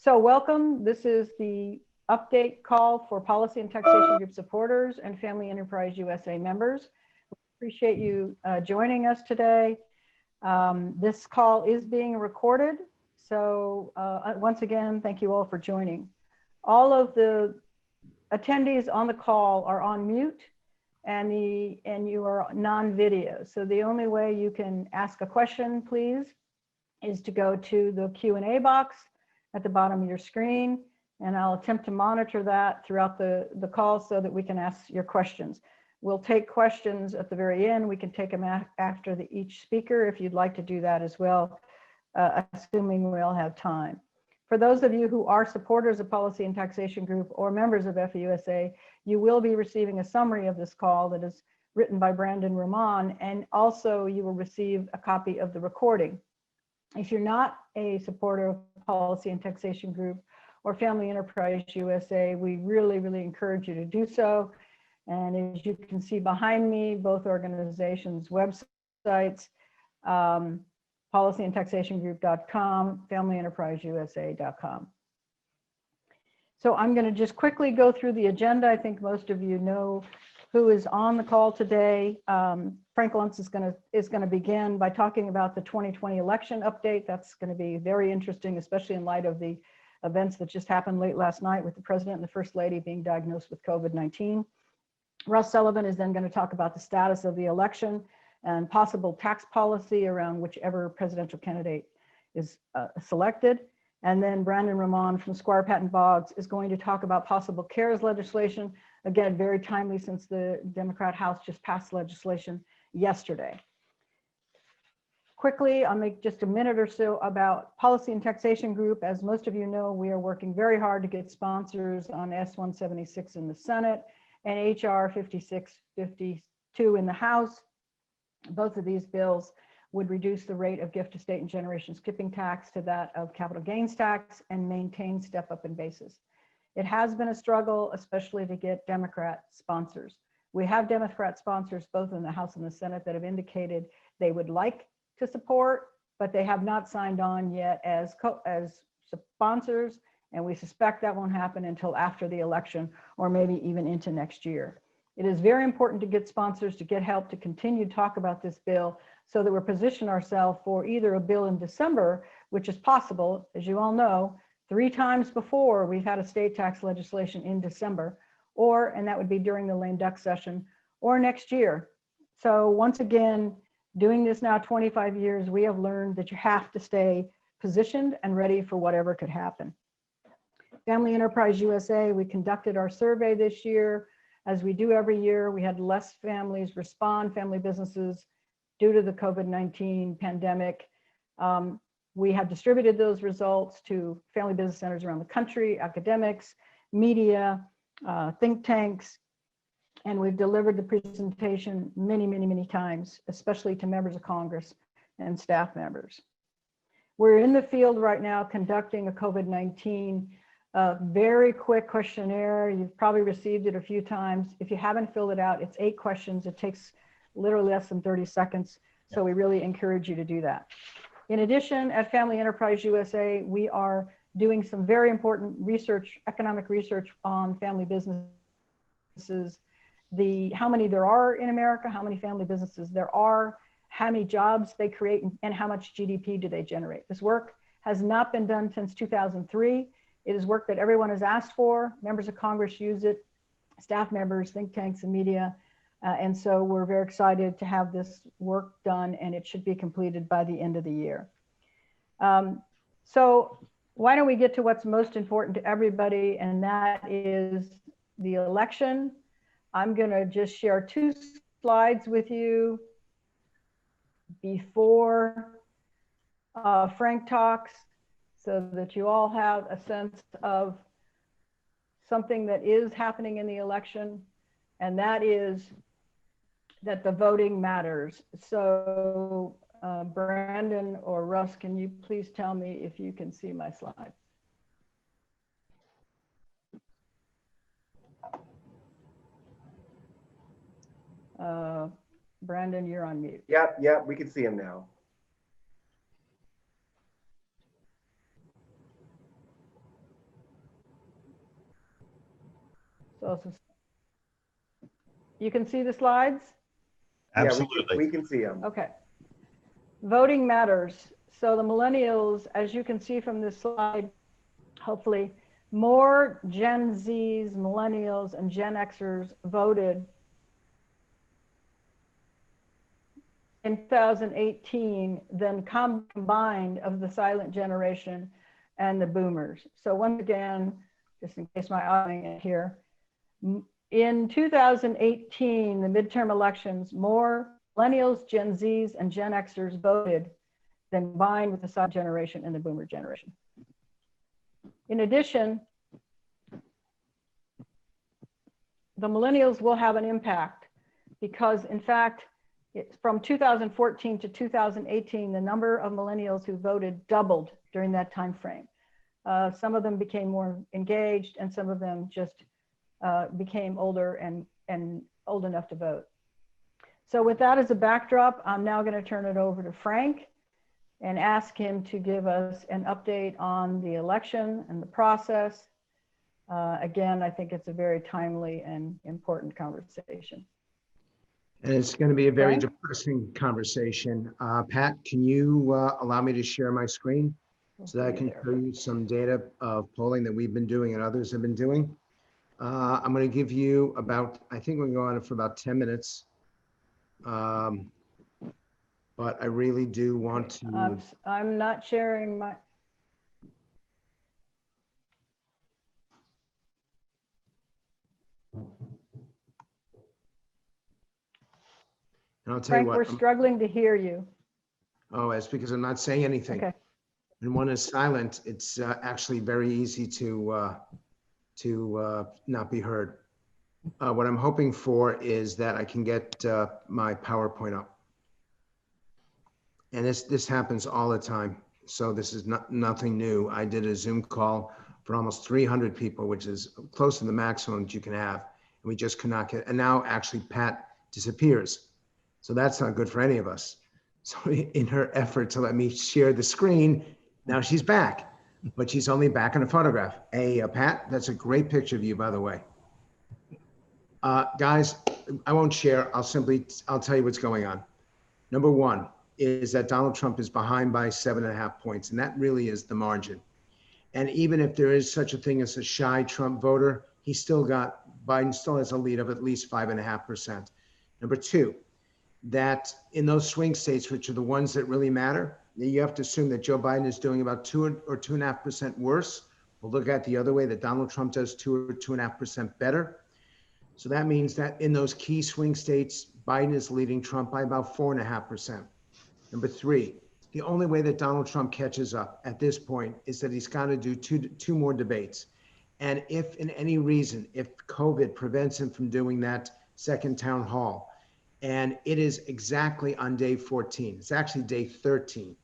So welcome. This is the update call for Policy and Taxation Group supporters and Family Enterprise USA members. Appreciate you joining us today. This call is being recorded. So once again, thank you all for joining. All of the attendees on the call are on mute and you are non-video. So the only way you can ask a question, please, is to go to the Q&A box at the bottom of your screen, and I'll attempt to monitor that throughout the call so that we can ask your questions. We'll take questions at the very end. We can take them after each speaker if you'd like to do that as well, assuming we all have time. For those of you who are supporters of Policy and Taxation Group or members of FEUSA, you will be receiving a summary of this call that is written by Brandon Ramon, and also you will receive a copy of the recording. If you're not a supporter of Policy and Taxation Group or Family Enterprise USA, we really encourage you to do so. And as you can see behind me, both organizations' websites, policyandtaxationgroup.com, familyenterpriseusa.com. So I'm going to just quickly go through the agenda. I think most of you know who is on the call today. Frank Luntz is going to begin by talking about the 2020 election update. That's going to be very interesting, especially in light of the events that just happened late last night with the President and the First Lady being diagnosed with COVID-19. Russ Sullivan is then going to talk about the status of the election and possible tax policy around whichever presidential candidate is selected. And then Brandon Ramon from Squire Patton Boggs is going to talk about possible CARES legislation. Again, very timely since the Democrat House just passed legislation yesterday. Quickly, I'll make just a minute or so about Policy and Taxation Group. As most of you know, we are working very hard to get sponsors on S-176 in the Senate and HR 5652 in the House. Both of these bills would reduce the rate of gift, estate, and generation skipping tax to that of capital gains tax and maintain step up in basis. It has been a struggle, especially to get Democrat sponsors. We have Democrat sponsors both in the House and the Senate that have indicated they would like to support, but they have not signed on yet as sponsors, and we suspect that won't happen until after the election or maybe even into next year. It is very important to get sponsors, to get help to continue to talk about this bill so that we're positioning ourselves for either a bill in December, which is possible, as you all know, 3 times before we've had a state tax legislation in December, and that would be during the lame duck session, or next year. So once again, doing this now 25 years, we have learned that you have to stay positioned and ready for whatever could happen. Family Enterprise USA, we conducted our survey this year. As we do every year, we had less families respond, family businesses, due to the COVID-19 pandemic. We have distributed those results to family business centers around the country, academics, media, think tanks, and we've delivered the presentation many times, especially to members of Congress and staff members. We're in the field right now conducting a COVID-19 very quick questionnaire. You've probably received it a few times. If you haven't filled it out, it's 8 questions. It takes literally less than 30 seconds. So we really encourage you to do that. In addition, at Family Enterprise USA, we are doing some very important research, economic research on family businesses, how many there are in America, how many family businesses there are, how many jobs they create, and how much GDP do they generate. This work has not been done since 2003. It is work that everyone has asked for. Members of Congress use it, staff members, think tanks, and media. And so we're very excited to have this work done, and it should be completed by the end of the year. So why don't we get to what's most important to everybody, and that is the election. I'm going to just share 2 slides with you before Frank talks, so that you all have a sense of something that is happening in the election, and that is that the voting matters. So Brandon or Russ, can you please tell me if you can see my slide? Brandon, you're on mute. Yep, we can see him now. So you can see the slides? Absolutely. Yeah, we can see them. Okay. Voting matters. So the millennials, as you can see from this slide, hopefully more Gen Zs, millennials, and Gen Xers voted in 2018 than combined of the silent generation and the boomers. So once again, just in case my audience here, in 2018, the midterm elections, more millennials, Gen Zs, and Gen Xers voted than combined with the silent generation and the boomer generation. In addition, the millennials will have an impact because, in fact, from 2014 to 2018, the number of millennials who voted doubled during that time frame. Some of them became more engaged, and some of them just became older and old enough to vote. So with that as a backdrop, I'm now going to turn it over to Frank and ask him to give us an update on the election and the process. Again, I think it's a very timely and important conversation. And it's going to be a very Frank? depressing conversation. Pat, can you allow me to share my screen so that I can show you some data of polling that we've been doing and others have been doing? I'm going to give you about, I think we're going on for about 10 minutes. But I really do want to. I'm not sharing my. And I'll tell Frank, you what. we're struggling to hear you. Oh, it's because I'm not saying anything. Okay. When one is silent, it's actually very easy to not be heard. What I'm hoping for is that I can get my PowerPoint up. And this happens all the time. So this is nothing new. I did a Zoom call for almost 300 people, which is close to the maximum that you can have. And we just cannot get, and now actually Pat disappears. So that's not good for any of us. So in her effort to let me share the screen, now she's back, but she's only back in a photograph. Hey, Pat, that's a great picture of you, by the way. Guys, I won't share. I'll tell you what's going on. Number one is that Donald Trump is behind by 7.5 points, and that really is the margin. And even if there is such a thing as a shy Trump voter, Biden still has a lead of at least 5.5%. Number two, that in those swing states, which are the ones that really matter, you have to assume that Joe Biden is doing about 2 or 2.5% worse. We'll look at the other way, that Donald Trump does 2 or 2.5% better. So that means that in those key swing states, Biden is leading Trump by about 4.5%. Number three, the only way that Donald Trump catches up at this point is that he's got to do two more debates. And if in any reason, if COVID prevents him from doing that second town hall, and it is exactly on day 14, it's actually day 13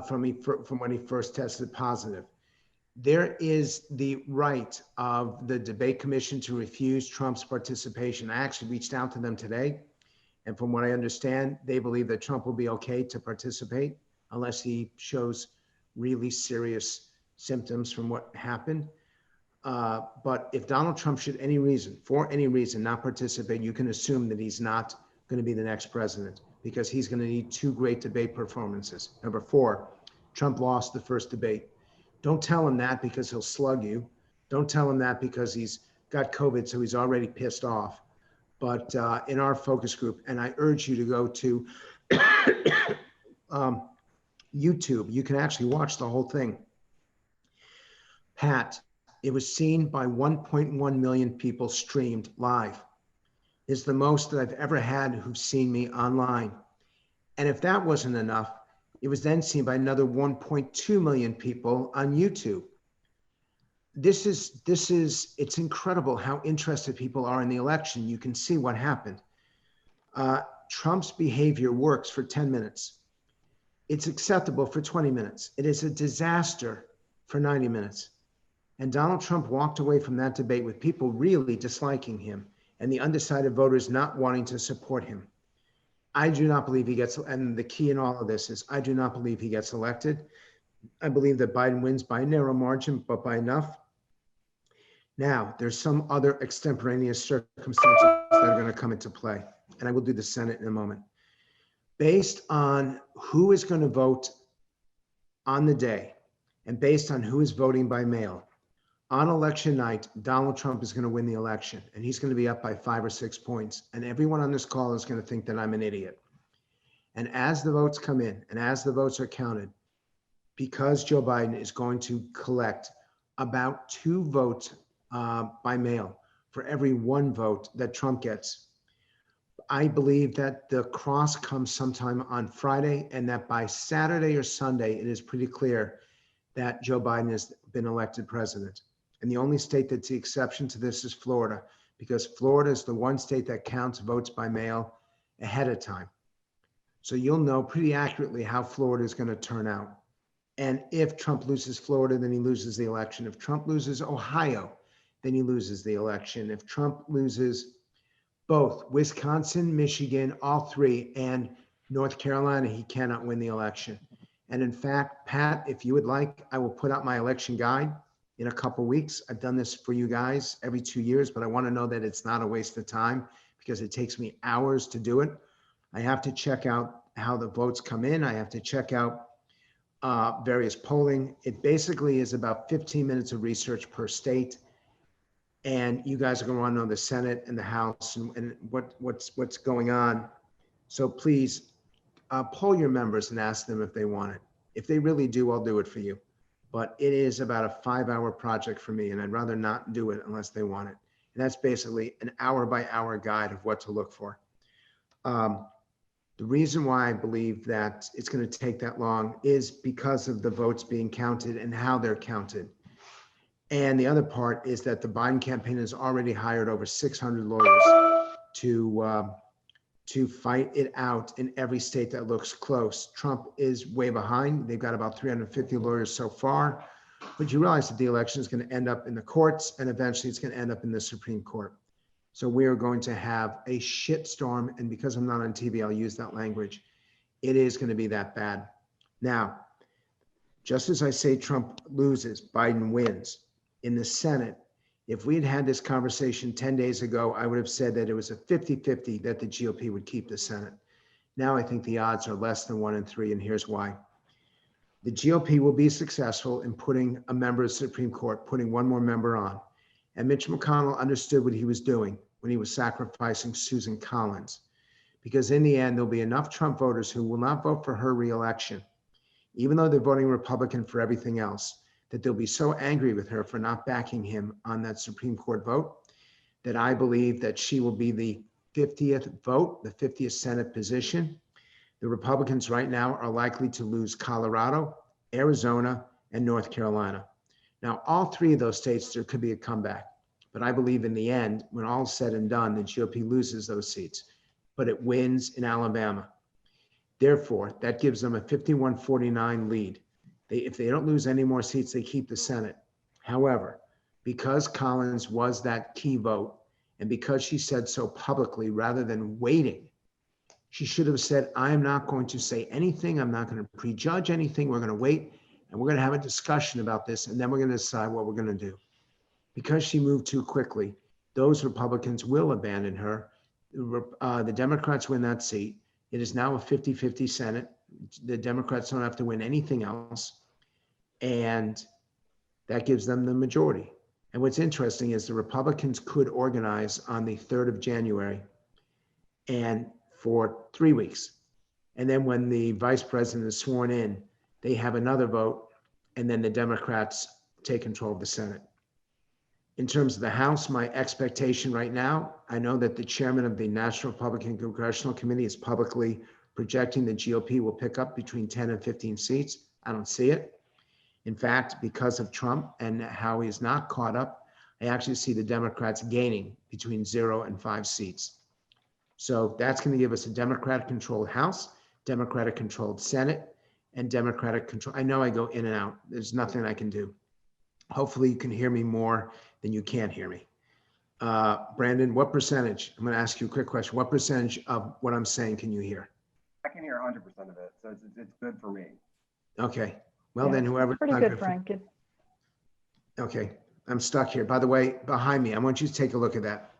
from when he first tested positive. There is the right of the debate commission to refuse Trump's participation. I actually reached out to them today. And from what I understand, they believe that Trump will be okay to participate unless he shows really serious symptoms from what happened. But if Donald Trump should for any reason not participate, you can assume that he's not going to be the next president because he's going to need 2 great debate performances. Number 4, Trump lost the first debate. Don't tell him that because he'll slug you. Don't tell him that because he's got COVID, so he's already pissed off. But in our focus group, and I urge you to go to YouTube, you can actually watch the whole thing. Pat, it was seen by 1.1 million people streamed live. It's the most that I've ever had who've seen me online. And if that wasn't enough, it was then seen by another 1.2 million people on YouTube. It's incredible how interested people are in the election. You can see what happened. Trump's behavior works for 10 minutes. It's acceptable for 20 minutes. It is a disaster for 90 minutes. And Donald Trump walked away from that debate with people really disliking him and the undecided voters not wanting to support him. I do not believe he gets, and the key in all of this is I do not believe he gets elected. I believe that Biden wins by a narrow margin, but by enough. Now, there's some other extemporaneous circumstances that are going to come into play, and I will do the Senate in a moment. Based on who is going to vote on the day and based on who is voting by mail, on election night, Donald Trump is going to win the election, and he's going to be up by 5 or 6 points. And everyone on this call is going to think that I'm an idiot. And as the votes come in and as the votes are counted, because Joe Biden is going to collect about 2 votes by mail for every 1 vote that Trump gets, I believe that the cross comes sometime on Friday, and that by Saturday or Sunday, it is pretty clear that Joe Biden has been elected president. And the only state that's the exception to this is Florida, because Florida is the one state that counts votes by mail ahead of time. So you'll know pretty accurately how Florida is going to turn out. And if Trump loses Florida, then he loses the election. If Trump loses Ohio, then he loses the election. If Trump loses both Wisconsin, Michigan, all 3, and North Carolina, he cannot win the election. And in fact, Pat, if you would like, I will put out my election guide in a couple weeks. I've done this for you guys every 2 years, but I want to know that it's not a waste of time because it takes me hours to do it. I have to check out how the votes come in. I have to check out various polling. It basically is about 15 minutes of research per state. And you guys are going to want to know the Senate and the House and what's going on. So please poll your members and ask them if they want it. If they really do, I'll do it for you. But it is about a 5-hour project for me, and I'd rather not do it unless they want it. And that's basically an hour-by-hour guide of what to look for. The reason why I believe that it's going to take that long is because of the votes being counted and how they're counted. And the other part is that the Biden campaign has already hired over 600 lawyers to fight it out in every state that looks close. Trump is way behind. They've got about 350 lawyers so far. But you realize that the election is going to end up in the courts, and eventually it's going to end up in the Supreme Court. So we are going to have a shitstorm. And because I'm not on TV, I'll use that language. It is going to be that bad. Now, just as I say Trump loses, Biden wins. In the Senate, if we had had this conversation 10 days ago, I would have said that it was a 50-50 that the GOP would keep the Senate. Now I think the odds are less than 1 in 3, and here's why. The GOP will be successful in putting a member of the Supreme Court, putting 1 more member on. And Mitch McConnell understood what he was doing when he was sacrificing Susan Collins, because in the end, there'll be enough Trump voters who will not vote for her reelection, even though they're voting Republican for everything else, that they'll be so angry with her for not backing him on that Supreme Court vote, that I believe that she will be the 50th vote, the 50th Senate position. The Republicans right now are likely to lose Colorado, Arizona, and North Carolina. Now, all 3 of those states, there could be a comeback. But I believe in the end, when all's said and done, the GOP loses those seats, but it wins in Alabama. Therefore, that gives them a 51-49 lead. If they don't lose any more seats, they keep the Senate. However, because Collins was that key vote, and because she said so publicly rather than waiting, she should have said, I am not going to say anything. I'm not going to prejudge anything. We're going to wait, and we're going to have a discussion about this, and then we're going to decide what we're going to do. Because she moved too quickly, those Republicans will abandon her. The Democrats win that seat. It is now a 50-50 Senate. The Democrats don't have to win anything else. And that gives them the majority. And what's interesting is the Republicans could organize on the 3rd of January and for 3 weeks. And then when the vice president is sworn in, they have another vote, and then the Democrats take control of the Senate. In terms of the House, my expectation right now, I know that the chairman of the National Republican Congressional Committee is publicly projecting the GOP will pick up between 10 and 15 seats. I don't see it. In fact, because of Trump and how he's not caught up, I actually see the Democrats gaining between 0 and 5 seats. So that's going to give us a Democratic-controlled House, Democratic-controlled Senate, and Democratic control. I know I go in and out. There's nothing I can do. Hopefully you can hear me more than you can't hear me. Brandon, what percentage? I'm going to ask you a quick question. What percentage of what I'm saying can you hear? I can hear 100% of it, so it's good for me. Okay. Well, Yeah, then whoever. Pretty good, Frank. Okay. I'm stuck here. By the way, behind me, I want you to take a look at that.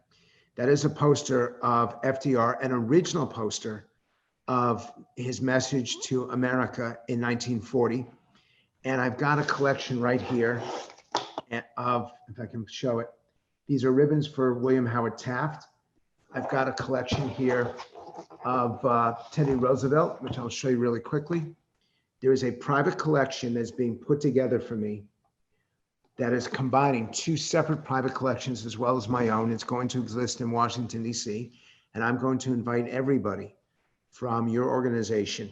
That is a poster of FDR, an original poster of his message to America in 1940. And I've got a collection right here of, if I can show it, these are ribbons for William Howard Taft. I've got a collection here of Teddy Roosevelt, which I'll show you really quickly. There is a private collection that's being put together for me that is combining two separate private collections as well as my own. It's going to exist in Washington, D.C., and I'm going to invite everybody from your organization.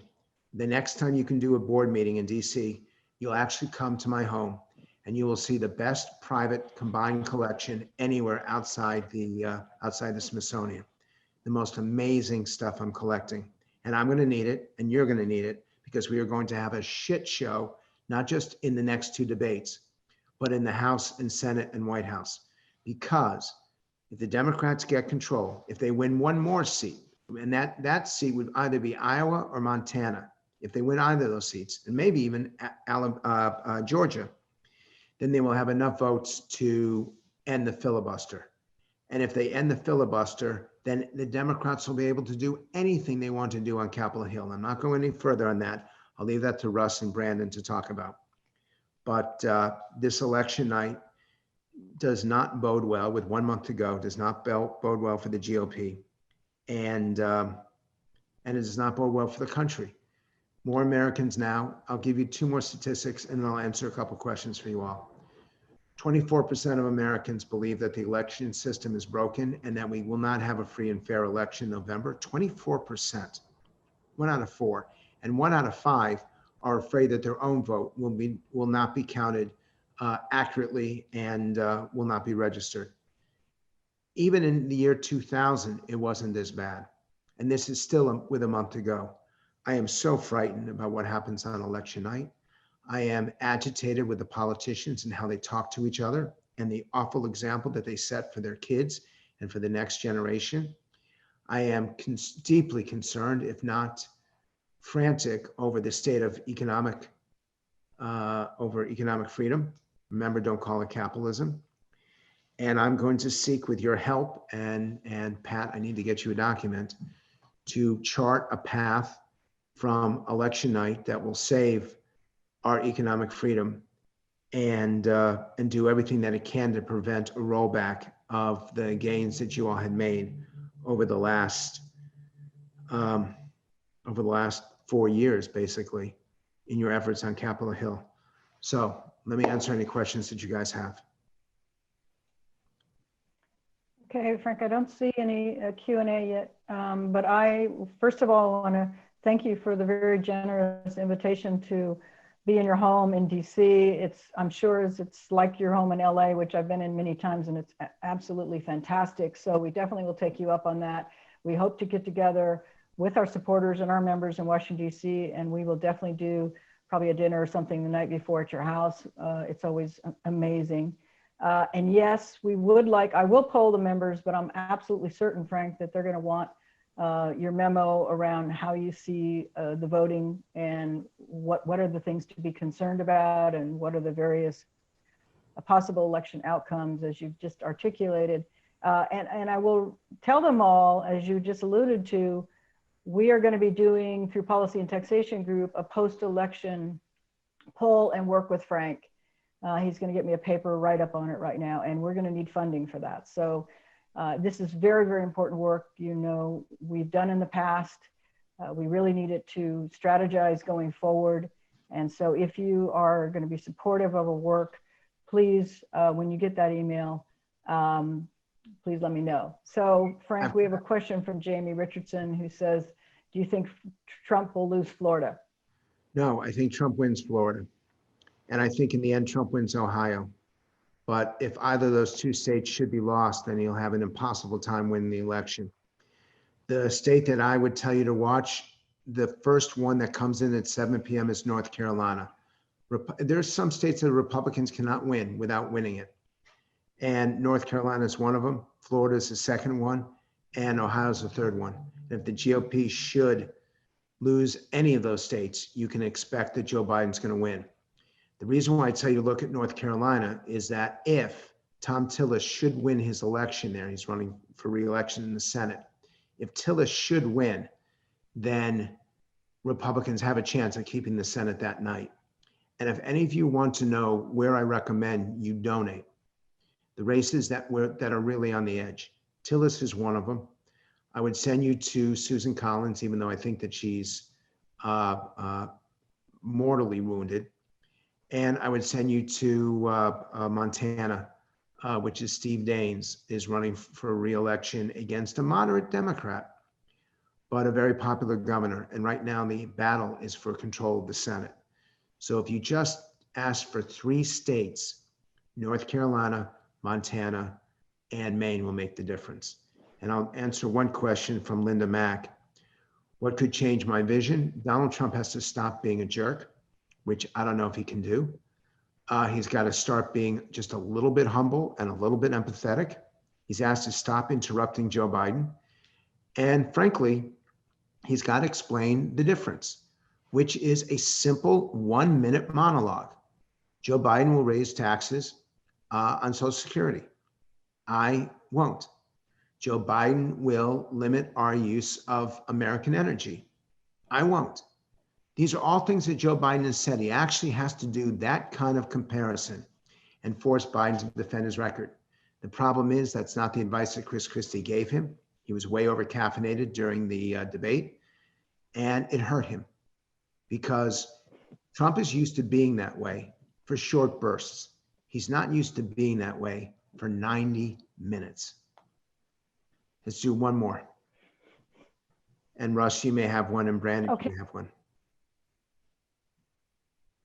The next time you can do a board meeting in D.C., you'll actually come to my home and you will see the best private combined collection anywhere outside the Smithsonian. The most amazing stuff I'm collecting. And I'm going to need it, and you're going to need it, because we are going to have a shit show, not just in the next two debates, but in the House and Senate and White House. Because if the Democrats get control, if they win one more seat, and that seat would either be Iowa or Montana, if they win either of those seats, and maybe even Georgia, then they will have enough votes to end the filibuster. And if they end the filibuster, then the Democrats will be able to do anything they want to do on Capitol Hill. I'm not going any further on that. I'll leave that to Russ and Brandon to talk about. But this election night does not bode well, with 1 month to go, does not bode well for the GOP. And it does not bode well for the country. More Americans now, I'll give you two more statistics and then I'll answer a couple questions for you all. 24% of Americans believe that the election system is broken and that we will not have a free and fair election in November. 24%, 1 out of 4, and 1 out of 5 are afraid that their own vote will not be counted accurately and will not be registered. Even in the year 2000, it wasn't this bad. And this is still with a month to go. I am so frightened about what happens on election night. I am agitated with the politicians and how they talk to each other and the awful example that they set for their kids and for the next generation. I am deeply concerned, if not frantic, over the state of economic freedom. Remember, don't call it capitalism. And I'm going to seek, with your help, and Pat, I need to get you a document to chart a path from election night that will save our economic freedom and do everything that it can to prevent a rollback of the gains that you all had made over the last 4 years, basically, in your efforts on Capitol Hill. So let me answer any questions that you guys have. Okay, Frank, I don't see any Q&A yet, but I, first of all, want to thank you for the very generous invitation to be in your home in DC. I'm sure it's like your home in LA, which I've been in many times, and it's absolutely fantastic. So we definitely will take you up on that. We hope to get together with our supporters and our members in Washington, DC, and we will definitely do probably a dinner or something the night before at your house. It's always amazing. And yes, I will poll the members, but I'm absolutely certain, Frank, that they're going to want your memo around how you see the voting and what are the things to be concerned about and what are the various possible election outcomes, as you've just articulated. And I will tell them all, as you just alluded to, we are going to be doing, through Policy and Taxation Group, a post-election poll and work with Frank. He's going to get me a paper write-up on it right now, and we're going to need funding for that. So this is very, very important work. You know, we've done in the past. We really need it to strategize going forward. And so if you are going to be supportive of our work, please, when you get that email, please let me know. So Frank, we have a question from Jamie Richardson, who says, do you think Trump will lose Florida? No, I think Trump wins Florida. And I think in the end, Trump wins Ohio. But if either of those two states should be lost, then he'll have an impossible time winning the election. The state that I would tell you to watch, the first one that comes in at 7 p.m. is North Carolina. There's some states that Republicans cannot win without winning it. And North Carolina is one of them. Florida is the second one. And Ohio is the third one. And if the GOP should lose any of those states, you can expect that Joe Biden's going to win. The reason why I tell you to look at North Carolina is that if Tom Tillis should win his election there, he's running for re-election in the Senate. If Tillis should win, then Republicans have a chance of keeping the Senate that night. And if any of you want to know where I recommend you donate, the races that are really on the edge, Tillis is one of them. I would send you to Susan Collins, even though I think that she's mortally wounded. And I would send you to Montana, which is Steve Daines, is running for re-election against a moderate Democrat, but a very popular governor. And right now the battle is for control of the Senate. So if you just ask for 3 states, North Carolina, Montana, and Maine will make the difference. And I'll answer one question from Linda Mack. What could change my vision? Donald Trump has to stop being a jerk, which I don't know if he can do. He's got to start being just a little bit humble and a little bit empathetic. He's asked to stop interrupting Joe Biden. And frankly, he's got to explain the difference, which is a simple 1-minute monologue. Joe Biden will raise taxes on Social Security. I won't. Joe Biden will limit our use of American energy. I won't. These are all things that Joe Biden has said. He actually has to do that kind of comparison and force Biden to defend his record. The problem is that's not the advice that Chris Christie gave him. He was way over caffeinated during the debate, and it hurt him because Trump is used to being that way for short bursts. He's not used to being that way for 90 minutes. Let's do one more. And Russ, you may have one, and Brandon, Okay. you may have one.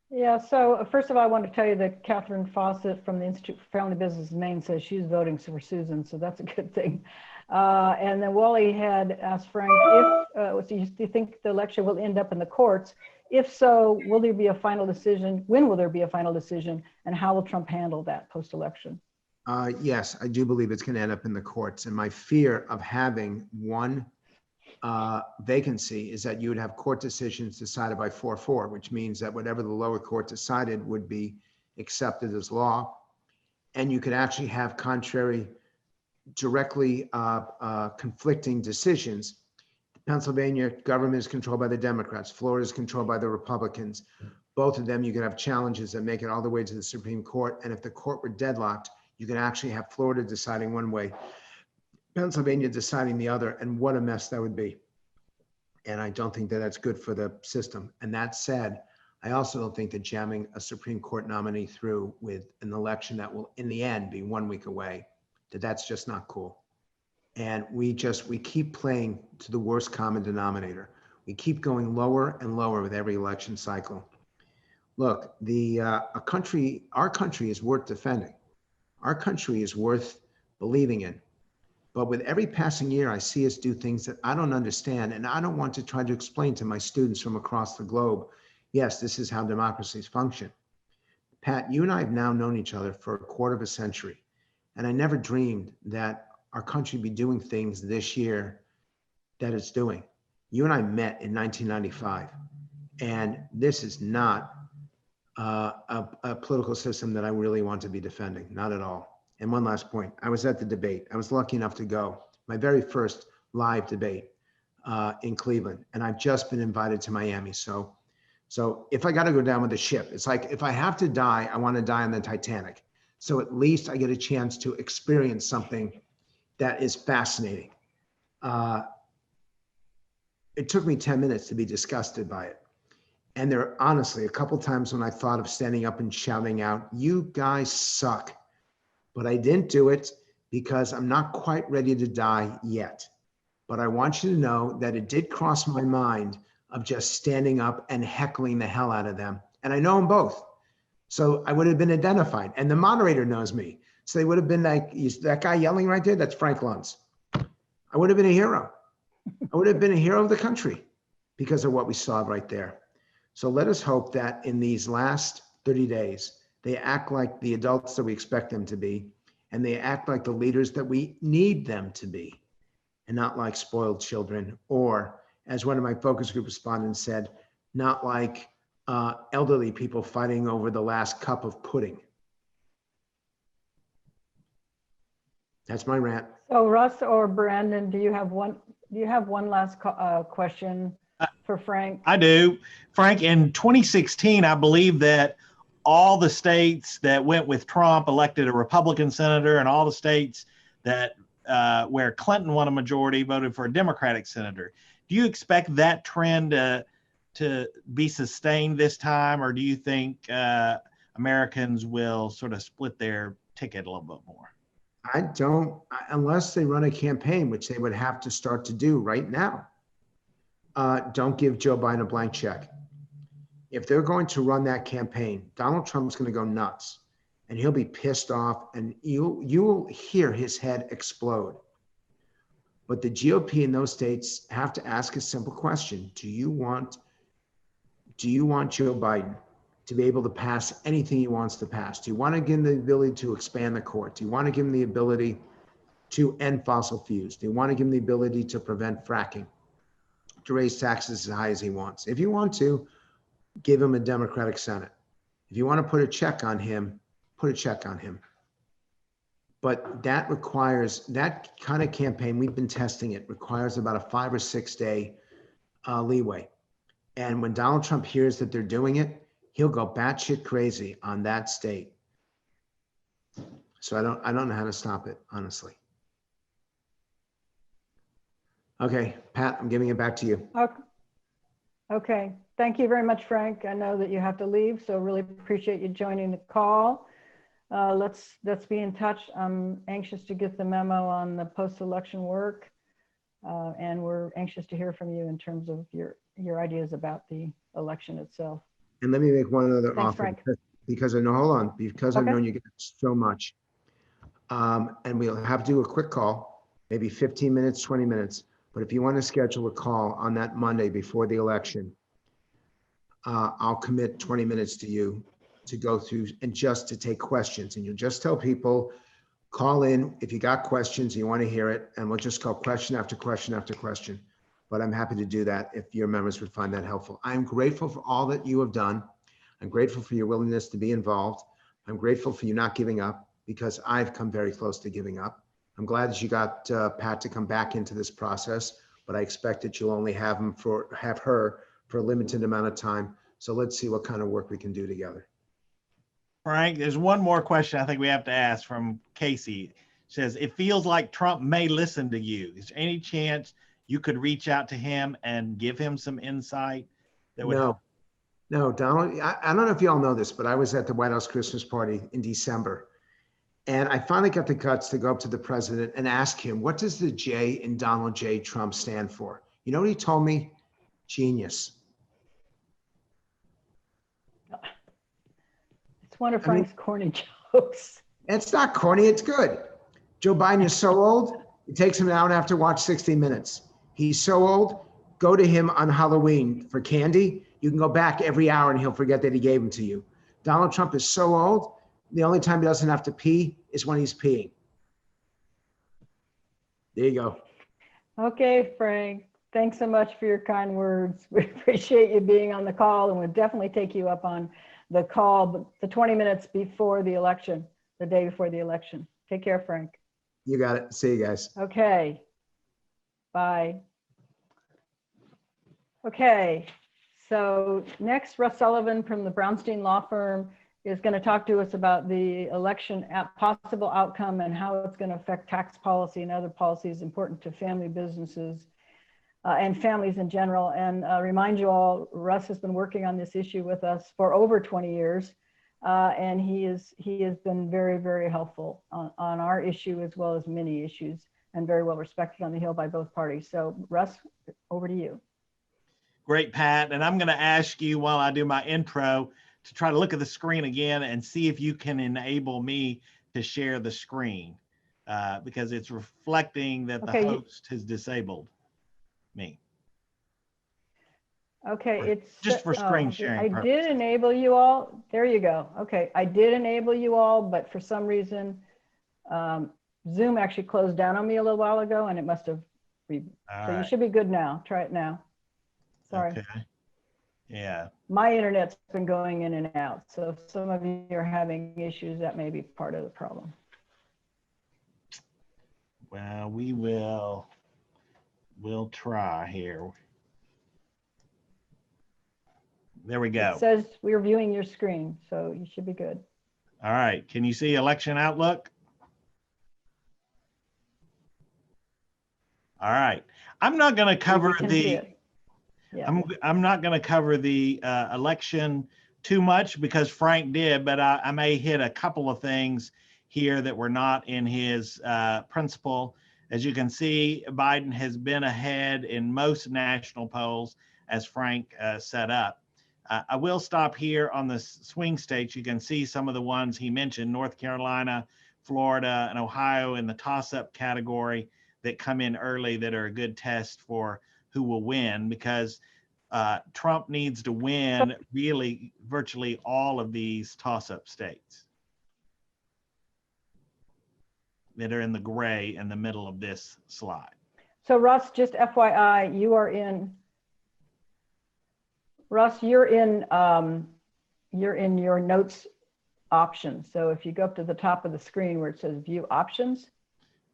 Yeah, so first of all, I want to tell you that Catherine Fawcett from the Institute for Family Business in Maine says she's voting for Susan, so that's a good thing. And then Wally had asked Frank, do you think the election will end up in the courts? If so, will there be a final decision? When will there be a final decision? And how will Trump handle that post-election? Yes, I do believe it's going to end up in the courts. And my fear of having one vacancy is that you would have court decisions decided by 4-4, which means that whatever the lower court decided would be accepted as law. And you could actually have contrary, directly conflicting decisions. The Pennsylvania government is controlled by the Democrats. Florida is controlled by the Republicans. Both of them, you could have challenges that make it all the way to the Supreme Court. And if the court were deadlocked, you can actually have Florida deciding one way, Pennsylvania deciding the other, and what a mess that would be. And I don't think that that's good for the system. And that said, I also don't think that jamming a Supreme Court nominee through with an election that will, in the end, be 1 week away, that's just not cool. And we keep playing to the worst common denominator. We keep going lower and lower with every election cycle. Look, our country is worth defending. Our country is worth believing in. But with every passing year, I see us do things that I don't understand. And I don't want to try to explain to my students from across the globe, yes, this is how democracies function. Pat, you and I have now known each other for a quarter of a century. And I never dreamed that our country would be doing things this year that it's doing. You and I met in 1995. And this is not a political system that I really want to be defending, not at all. And one last point, I was at the debate. I was lucky enough to go, my very first live debate in Cleveland, and I've just been invited to Miami. So if I got to go down with the ship, it's like, if I have to die, I want to die on the Titanic. So at least I get a chance to experience something that is fascinating. It took me 10 minutes to be disgusted by it. And there are honestly a couple times when I thought of standing up and shouting out, "You guys suck." But I didn't do it because I'm not quite ready to die yet. But I want you to know that it did cross my mind of just standing up and heckling the hell out of them. And I know them both. So I would have been identified. And the moderator knows me. So they would have been like, that guy yelling right there, that's Frank Luntz. I would have been a hero. I would have been a hero of the country because of what we saw right there. So let us hope that in these last 30 days, they act like the adults that we expect them to be, and they act like the leaders that we need them to be, and not like spoiled children, or as one of my focus group respondents said, not like elderly people fighting over the last cup of pudding. That's my rant. So Russ or Brandon, do you have one last question for Frank? I do. Frank, in 2016, I believe that all the states that went with Trump elected a Republican senator, and all the states that where Clinton won a majority voted for a Democratic senator. Do you expect that trend to be sustained this time, or do you think Americans will sort of split their ticket a little bit more? I don't, unless they run a campaign, which they would have to start to do right now. Don't give Joe Biden a blank check. If they're going to run that campaign, Donald Trump's going to go nuts, and he'll be pissed off, and you'll hear his head explode. But the GOP in those states have to ask a simple question. Do you want Joe Biden to be able to pass anything he wants to pass? Do you want to give him the ability to expand the court? Do you want to give him the ability to end fossil fuels? Do you want to give him the ability to prevent fracking, to raise taxes as high as he wants? If you want to, give him a Democratic Senate. If you want to put a check on him, put a check on him. But that requires, that kind of campaign, we've been testing it, requires about a 5 or 6 day leeway. And when Donald Trump hears that they're doing it, he'll go batshit crazy on that state. So I don't know how to stop it, honestly. Okay, Pat, I'm giving it back to you. Okay. Thank you very much, Frank. I know that you have to leave, so really appreciate you joining the call. Let's be in touch. I'm anxious to get the memo on the post-election work, and we're anxious to hear from you in terms of your ideas about the election itself. And let me make one other Thanks, offer, Frank. because I know, hold on, because I've Okay. known you guys so much. And we'll have to do a quick call, maybe 15 minutes, 20 minutes. But if you want to schedule a call on that Monday before the election, I'll commit 20 minutes to you to go through and just to take questions. And you'll just tell people, call in if you got questions, you want to hear it, and we'll just go question after question after question. But I'm happy to do that if your members would find that helpful. I'm grateful for all that you have done. I'm grateful for your willingness to be involved. I'm grateful for you not giving up, because I've come very close to giving up. I'm glad that you got Pat to come back into this process, but I expect that you'll only have her for a limited amount of time. So let's see what kind of work we can do together. Frank, there's one more question I think we have to ask from Casey. It says, it feels like Trump may listen to you. Is there any chance you could reach out to him and give him some insight that would help? No, Donald, I don't know if you all know this, but I was at the White House Christmas party in December. And I finally got the guts to go up to the president and ask him, what does the J in Donald J. Trump stand for? You know what he told me? Genius. It's one of Frank's corny jokes. It's not corny, it's good. Joe Biden is so old, it takes him an hour and a half to watch 60 Minutes. He's so old, go to him on Halloween for candy. You can go back every hour and he'll forget that he gave them to you. Donald Trump is so old, the only time he doesn't have to pee is when he's peeing. There you go. Okay, Frank. Thanks so much for your kind words. We appreciate you being on the call, and we'll definitely take you up on the call, but the 20 minutes before the election, the day before the election. Take care, Frank. You got it. See you guys. Okay. Bye. Okay. So next, Russ Sullivan from the Brownstein Law Firm is going to talk to us about the election possible outcome and how it's going to affect tax policy and other policies important to family businesses and families in general. And remind you all, Russ has been working on this issue with us for over 20 years. And he has been very, very helpful on our issue as well as many issues, and very well respected on the Hill by both parties. So Russ, over to you. Great, Pat. And I'm going to ask you while I do my intro to try to look at the screen again and see if you can enable me to share the screen because it's reflecting that the host has disabled me. Okay, it's just for screen sharing I did enable you all. There you go. Okay, I did enable you all, but for some reason, Zoom actually closed down on me a little while ago, and it must have. So you should be good now. Try it now. Sorry. Okay. Yeah. My internet's been going in and out. So if some of you are having issues, that may be part of the problem. Well, we'll try here. There we It go. says we're viewing your screen, so you should be good. All right. Can you see election outlook? All right. I'm not going to cover We can see the it. Yeah. I'm not going to cover the election too much because Frank did, but I may hit a couple of things here that were not in his principle. As you can see, Biden has been ahead in most national polls, as Frank set up. I will stop here on the swing states. You can see some of the ones he mentioned: North Carolina, Florida, and Ohio in the toss-up category that come in early that are a good test for who will win, because Trump needs to win really virtually all of these toss-up states that are in the gray in the middle of this slide. So Russ, just FYI, you are in. Russ, you're in your notes options. So if you go up to the top of the screen where it says view options,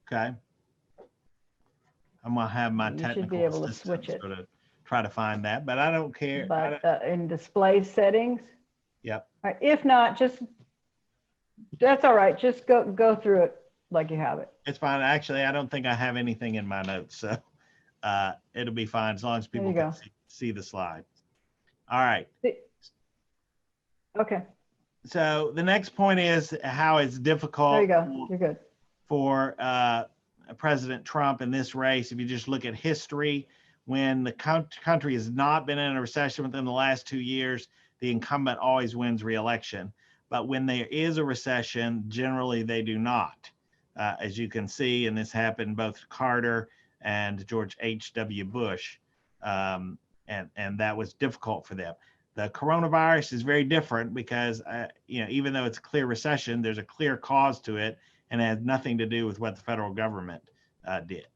Okay. I'm gonna have my you technical should be able to assistant switch it. sort of try to find that, but I don't care. But in display settings, Yep. all right, if not, just that's all right. Just go through it like you have it. It's fine. Actually, I don't think I have anything in my notes, so it'll be fine as long as There people you can go. see the slide. All right. Okay, So the next point is how it's difficult there you go. You're good. for President Trump in this race. If you just look at history, when the country has not been in a recession within the last 2 years, the incumbent always wins re-election. But when there is a recession, generally they do not. As you can see, and this happened both Carter and George H.W. Bush, and that was difficult for them. The coronavirus is very different because, even though it's a clear recession, there's a clear cause to it, and it has nothing to do with what the federal government did.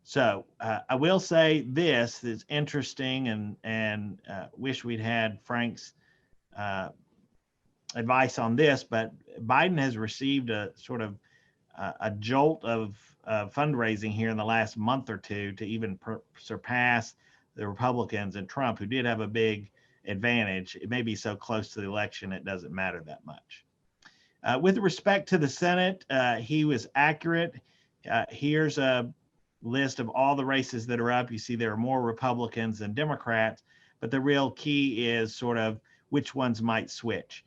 So I will say this is interesting, and wish we'd had Frank's advice on this, but Biden has received a sort of a jolt of fundraising here in the last month or two to even surpass the Republicans and Trump, who did have a big advantage. It may be so close to the election, it doesn't matter that much. With respect to the Senate, he was accurate. Here's a list of all the races that are up. You see there are more Republicans than Democrats, but the real key is sort of which ones might switch.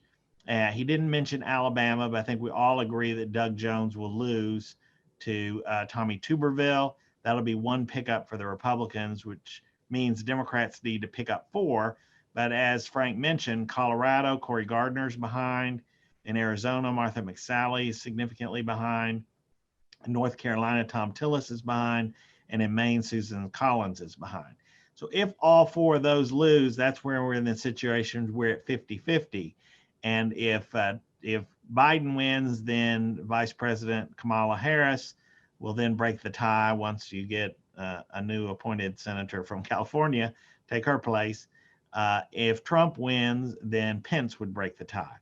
He didn't mention Alabama, but I think we all agree that Doug Jones will lose to Tommy Tuberville. That'll be one pickup for the Republicans, which means Democrats need to pick up 4. But as Frank mentioned, Colorado, Cory Gardner's behind. In Arizona, Martha McSally is significantly behind. In North Carolina, Tom Tillis is behind. And in Maine, Susan Collins is behind. So if all 4 of those lose, that's where we're in the situation we're at 50-50. And if Biden wins, then Vice President Kamala Harris will then break the tie once you get a new appointed senator from California take her place. If Trump wins, then Pence would break the tie.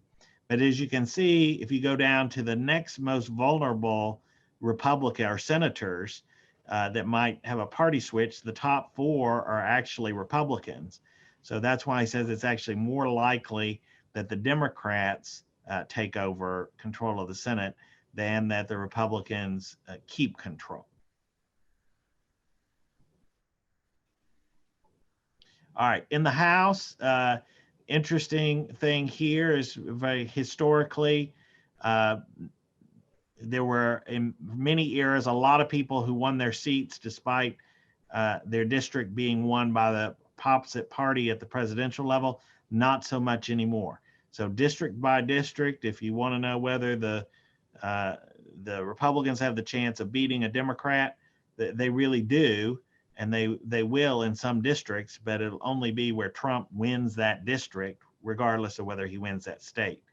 But as you can see, if you go down to the next most vulnerable Republican or senators that might have a party switch, the top 4 are actually Republicans. So that's why he says it's actually more likely that the Democrats take over control of the Senate than that the Republicans keep control. All right, in the House, interesting thing here is very historically, there were in many eras a lot of people who won their seats despite their district being won by the opposite party at the presidential level. Not so much anymore. So district by district, if you want to know whether the Republicans have the chance of beating a Democrat, they really do. And they will in some districts, but it'll only be where Trump wins that district, regardless of whether he wins that state.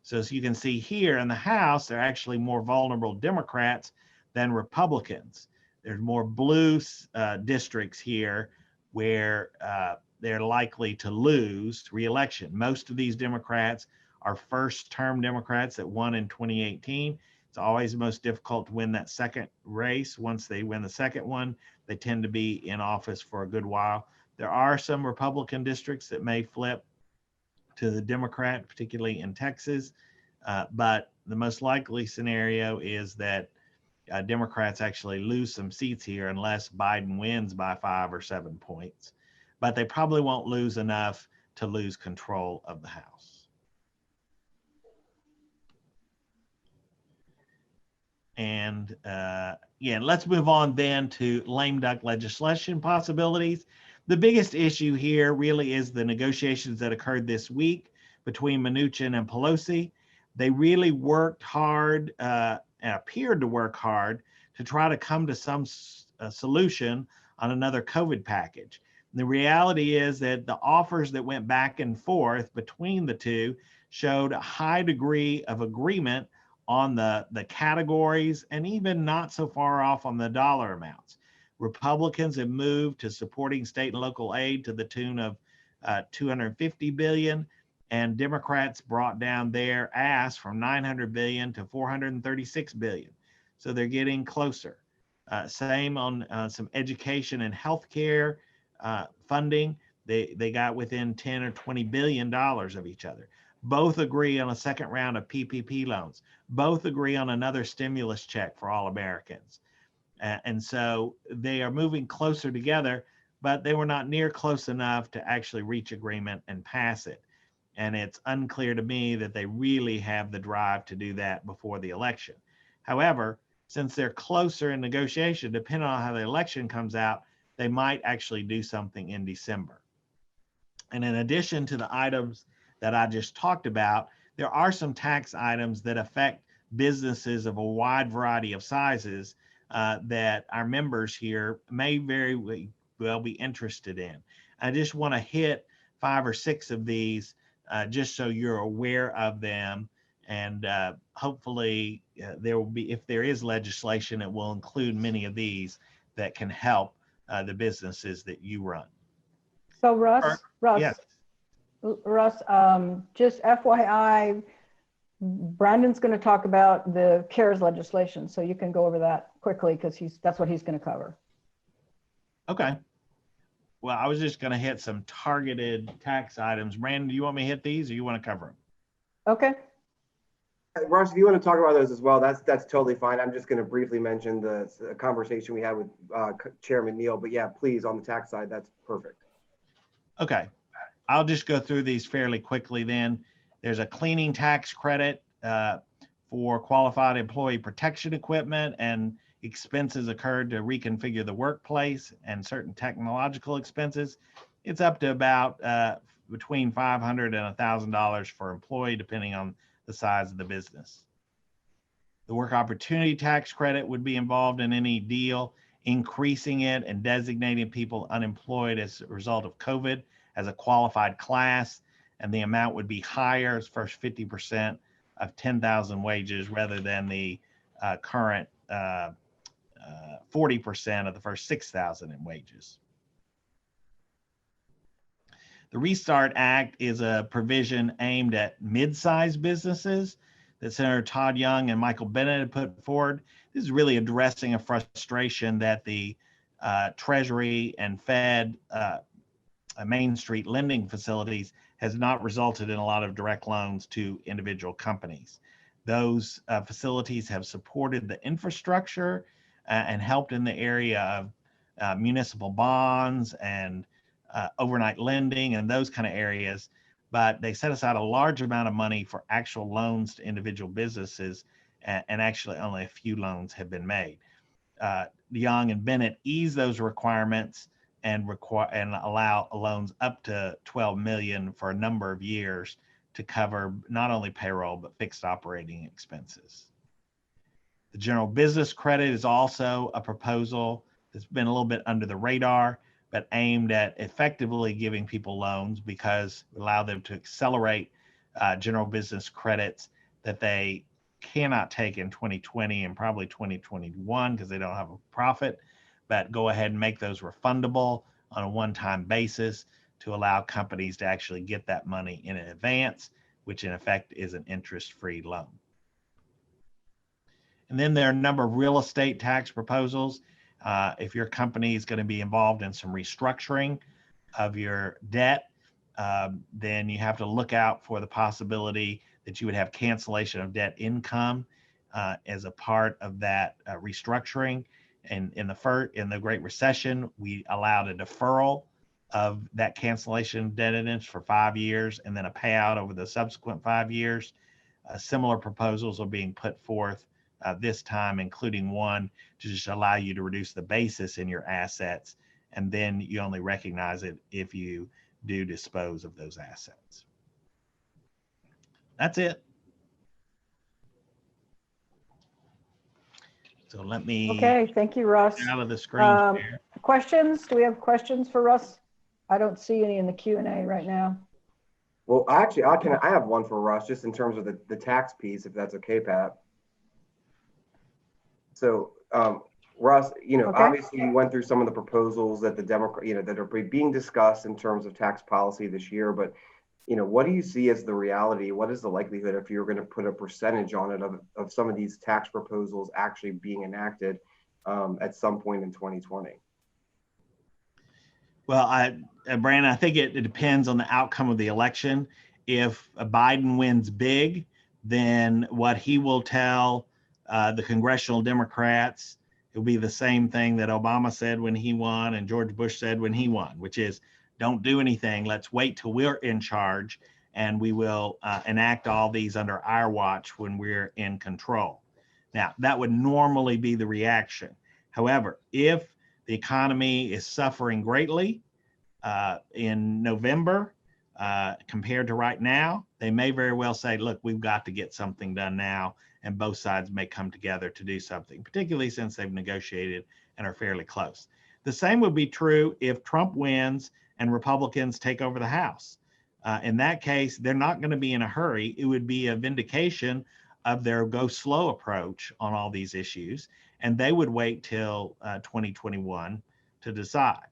So as you can see here in the House, there are actually more vulnerable Democrats than Republicans. There's more blue districts here where they're likely to lose re-election. Most of these Democrats are first-term Democrats that won in 2018. It's always most difficult to win that second race. Once they win the second one, they tend to be in office for a good while. There are some Republican districts that may flip to the Democrat, particularly in Texas. But the most likely scenario is that Democrats actually lose some seats here unless Biden wins by 5 or 7 points. But they probably won't lose enough to lose control of the House. And yeah, let's move on then to lame duck legislation possibilities. The biggest issue here really is the negotiations that occurred this week between Mnuchin and Pelosi. They really worked hard and appeared to work hard to try to come to some solution on another COVID package. And the reality is that the offers that went back and forth between the two showed a high degree of agreement on the categories and even not so far off on the dollar amounts. Republicans have moved to supporting state and local aid to the tune of $250 billion, and Democrats brought down their ask from $900 billion to $436 billion. So they're getting closer. Same on some education and healthcare funding. They got within 10 or $20 billion of each other. Both agree on a second round of PPP loans. Both agree on another stimulus check for all Americans. And so they are moving closer together, but they were not near close enough to actually reach agreement and pass it. And it's unclear to me that they really have the drive to do that before the election. However, since they're closer in negotiation, depending on how the election comes out, they might actually do something in December. And in addition to the items that I just talked about, there are some tax items that affect businesses of a wide variety of sizes that our members here may very well be interested in. I just want to hit 5 or 6 of these just so you're aware of them. And hopefully there will be, if there is legislation, it will include many of these that can help the businesses that you run. So Russ, Yes. just FYI, Brandon's going to talk about the CARES legislation, so you can go over that quickly because that's what he's going to cover. Okay. Well, I was just going to hit some targeted tax items. Brandon, do you want me to hit these or you want to cover them? Okay. Russ, if you want to talk about those as well, that's totally fine. I'm just going to briefly mention the conversation we had with Chairman Neal, but yeah, please, on the tax side, that's perfect. Okay. I'll just go through these fairly quickly then. There's a cleaning tax credit for qualified employee protection equipment and expenses occurred to reconfigure the workplace and certain technological expenses. It's up to about between $500 and $1,000 for employee, depending on the size of the business. The work opportunity tax credit would be involved in any deal, increasing it and designating people unemployed as a result of COVID as a qualified class, and the amount would be higher as first 50% of 10,000 wages rather than the current 40% of the first 6,000 in wages. The Restart Act is a provision aimed at mid-sized businesses that Senator Todd Young and Michael Bennet had put forward. This is really addressing a frustration that the Treasury and Fed Main Street lending facilities has not resulted in a lot of direct loans to individual companies. Those facilities have supported the infrastructure and helped in the area of municipal bonds and overnight lending and those kind of areas, but they set aside a large amount of money for actual loans to individual businesses, and actually only a few loans have been made. Young and Bennett ease those requirements and allow loans up to $12 million for a number of years to cover not only payroll, but fixed operating expenses. The general business credit is also a proposal that's been a little bit under the radar, but aimed at effectively giving people loans because it allow them to accelerate general business credits that they cannot take in 2020 and probably 2021 because they don't have a profit, but go ahead and make those refundable on a one-time basis to allow companies to actually get that money in advance, which in effect is an interest-free loan. And then there are a number of real estate tax proposals. If your company is going to be involved in some restructuring of your debt, then you have to look out for the possibility that you would have cancellation of debt income as a part of that restructuring. And in the Great Recession, we allowed a deferral of that cancellation of debt interest for 5 years and then a payout over the subsequent 5 years. Similar proposals are being put forth this time, including one to just allow you to reduce the basis in your assets, and then you only recognize it if you do dispose of those assets. That's it. So let me Okay, thank you, Russ. get out of the screen share. Questions? Do we have questions for Russ? I don't see any in the Q&A right now. Well, actually, I have one for Russ, just in terms of the tax piece, if that's okay, Pat. So, Russ, Okay. obviously you went through some of the proposals that the Democrat, that are being discussed in terms of tax policy this year, but what do you see as the reality? What is the likelihood, if you're going to put a percentage on it, of some of these tax proposals actually being enacted at some point in 2020? Well, Brandon, I think it depends on the outcome of the election. If Biden wins big, then what he will tell the congressional Democrats, it'll be the same thing that Obama said when he won and George Bush said when he won, which is, don't do anything. Let's wait till we're in charge, and we will enact all these under our watch when we're in control. Now, that would normally be the reaction. However, if the economy is suffering greatly in November compared to right now, they may very well say, look, we've got to get something done now, and both sides may come together to do something, particularly since they've negotiated and are fairly close. The same would be true if Trump wins and Republicans take over the House. In that case, they're not going to be in a hurry. It would be a vindication of their go slow approach on all these issues, and they would wait till 2021 to decide.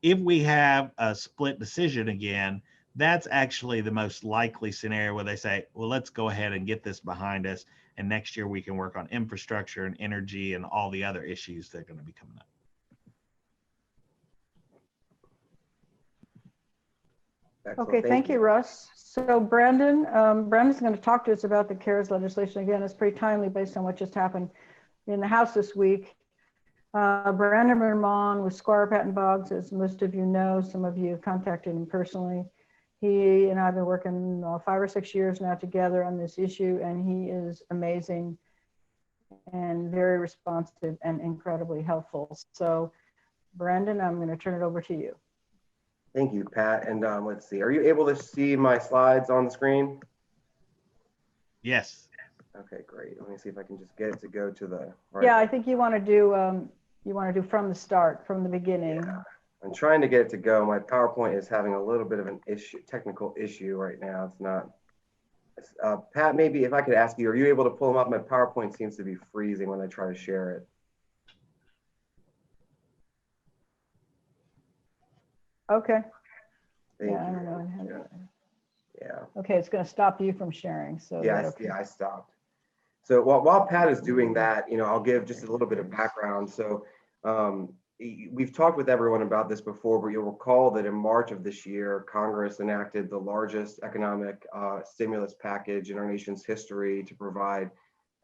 If we have a split decision again, that's actually the most likely scenario where they say, well, let's go ahead and get this behind us, and next year we can work on infrastructure and energy and all the other issues that are going to be coming up. Excellent. Okay, thank you, Russ. So Brandon's going to talk to us about the CARES legislation. Again, it's pretty timely based on what just happened in the House this week. Brandon Vermon with Squire Patton Boggs, as most of you know, some of you have contacted him personally. He and I have been working 5 or 6 years now together on this issue, and he is amazing and very responsive and incredibly helpful. So Brandon, I'm going to turn it over to you. Thank you, Pat. And let's see, are you able to see my slides on the screen? Yes. Okay, great. Let me see if I can just get it to go to the right. Yeah, I think you want to do from the start, from the beginning. Yeah. I'm trying to get it to go. My PowerPoint is having a little bit of an technical issue right now. It's not. Pat, maybe if I could ask you, are you able to pull them up? My PowerPoint seems to be freezing when I try to share it. Okay. Thank Yeah, I you. don't know how to. Yeah. Okay, it's going to stop you from sharing. So Yeah, okay. I stopped. So while Pat is doing that, I'll give just a little bit of background. So we've talked with everyone about this before, but you'll recall that in March of this year, Congress enacted the largest economic stimulus package in our nation's history to provide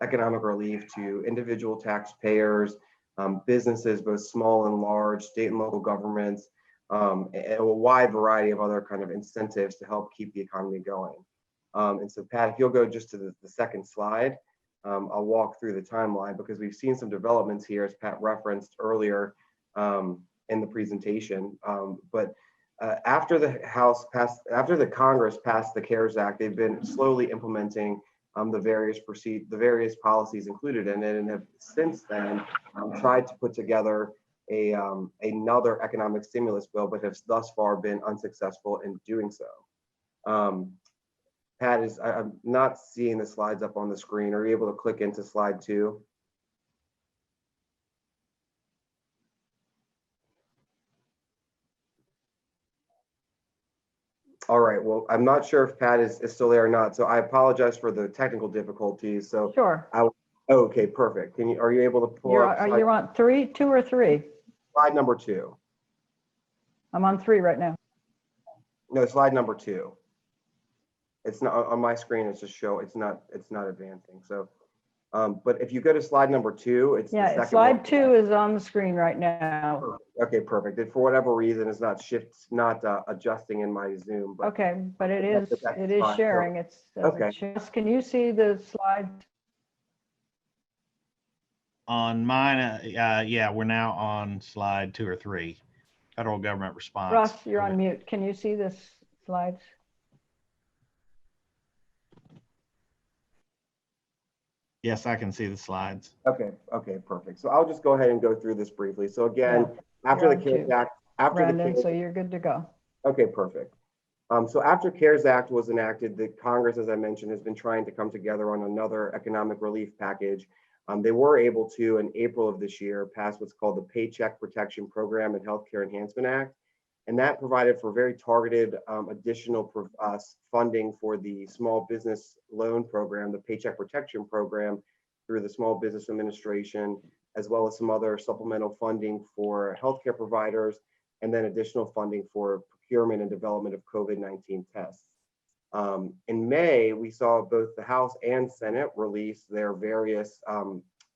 economic relief to individual taxpayers, businesses, both small and large, state and local governments, and a wide variety of other kind of incentives to help keep the economy going. And so, Pat, if you'll go just to the second slide, I'll walk through the timeline, because we've seen some developments here, as Pat referenced earlier in the presentation. But after the Congress passed the CARES Act, they've been slowly implementing the various policies included in it, and have since then tried to put together another economic stimulus bill, but have thus far been unsuccessful in doing so. Pat, I'm not seeing the slides up on the screen. Are you able to click into slide 2? All right, well, I'm not sure if Pat is still there or not, so I apologize for the technical difficulties. So, Sure. okay, perfect. Are you able to pull up You're on two or three? slide number 2? I'm on 3 right now. No, slide number 2. It's not on my screen. It's just it's not advancing. So, but if you go to slide number 2, it's the Yeah, second slide one. 2 is on the screen right now. Okay, perfect. If for whatever reason it's not adjusting in my Zoom, but Okay, but it that's is fine. sharing. It's, Okay. can you see the slides? On mine, yeah, we're now on slide 2 or 3. Federal government response. Russ, you're on mute. Can you see this slides? Yes, I can see the slides. Okay, perfect. So I'll just go ahead and go through this briefly. So again, after you're the on CARES two. Act, after the Brandon, CARES, so you're good to go. okay, perfect. So after CARES Act was enacted, the Congress, as I mentioned, has been trying to come together on another economic relief package. They were able to, in April of this year, pass what's called the Paycheck Protection Program and Healthcare Enhancement Act. And that provided for very targeted additional funding for the small business loan program, the Paycheck Protection Program, through the Small Business Administration, as well as some other supplemental funding for healthcare providers, and then additional funding for procurement and development of COVID-19 tests. In May, we saw both the House and Senate release their various